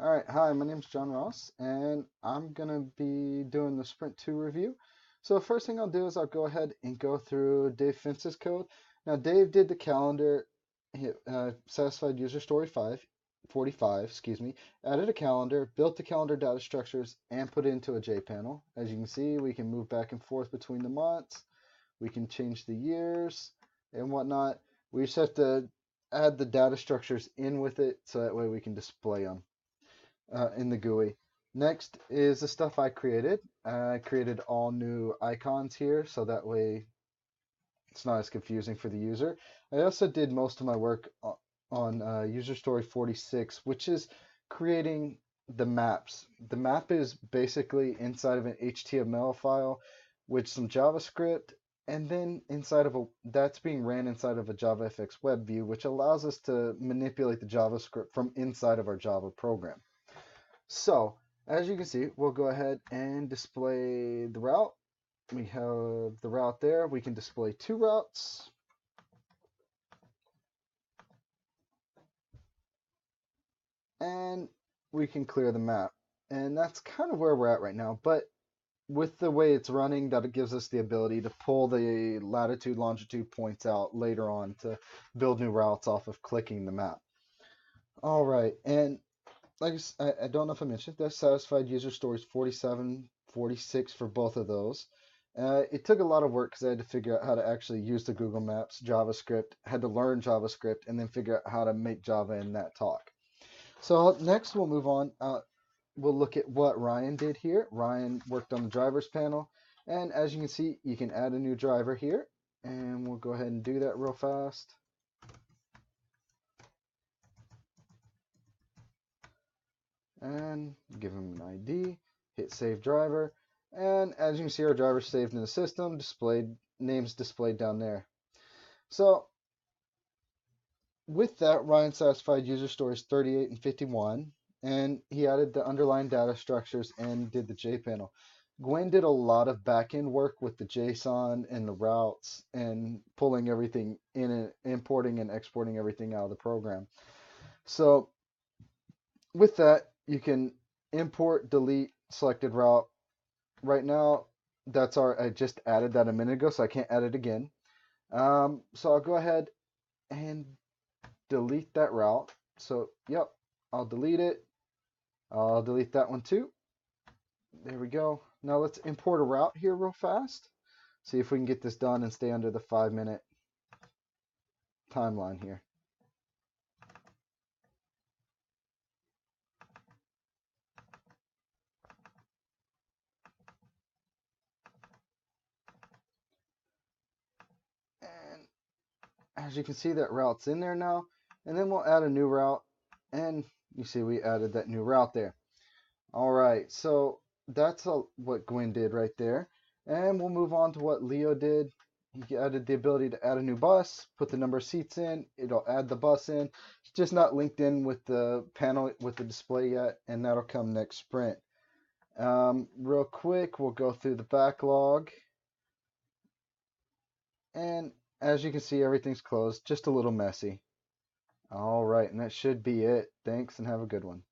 All right, hi, my name is John Ross, and I'm gonna be doing the Sprint2 review. So the first thing I'll do is I'll go ahead and go through Dave Fintz's code. Now, Dave did the calendar, satisfied user story 45, excuse me, added a calendar, built the calendar data structures, and put it into a JPanel. As you can see, we can move back and forth between the months. We can change the years and whatnot. We just have to add the data structures in with it so that way we can display them in the GUI. Next is the stuff I created. I created all new icons here, so that way it's not as confusing for the user. I also did most of my work on user story 46, which is creating the maps. The map is basically inside of an HTML file with some JavaScript, and then inside of that's being ran inside of a JavaFX web view, which allows us to manipulate the JavaScript from inside of our Java program. So, as you can see, we'll go ahead and display the route. We have the route there. We can display two routes. And we can clear the map. And that's kind of where we're at right now. But with the way it's running, that gives us the ability to pull the latitude, longitude points out later on to build new routes off of clicking the map. All right, and like I don't know if I mentioned, that satisfied user stories 47, 46 for both of those. It took a lot of work because I had to figure out how to actually use the Google Maps JavaScript, had to learn JavaScript, and then figure out how to make Java in that talk. So next we'll move on. We'll look at what Ryan did here. Ryan worked on the drivers panel, and as you can see, you can add a new driver here, and we'll go ahead and do that real fast. And give him an ID, hit save driver, and as you can see, our driver saved in the system, displayed names displayed down there. So with that, Ryan satisfied user stories 38 and 51, and he added the underlying data structures and did the JPanel. Gwen did a lot of backend work with the JSON and the routes and pulling everything in and importing and exporting everything out of the program. So with that, you can import, delete selected route. Right now, I just added that a minute ago, so I can't add it again. So I'll go ahead and delete that route. So, yep, I'll delete it. I'll delete that one too. There we go. Now let's import a route here real fast. See if we can get this done and stay under the 5-minute timeline here. And as you can see, that route's in there now. And then we'll add a new route. And you see we added that new route there. All right, so that's what Gwen did right there. And we'll move on to what Leo did. He added the ability to add a new bus, put the number of seats in, it'll add the bus in. It's just not linked in with the panel with the display yet, and that'll come next sprint. Real quick, we'll go through the backlog. And as you can see, everything's closed, just a little messy. All right, and that should be it. Thanks and have a good one.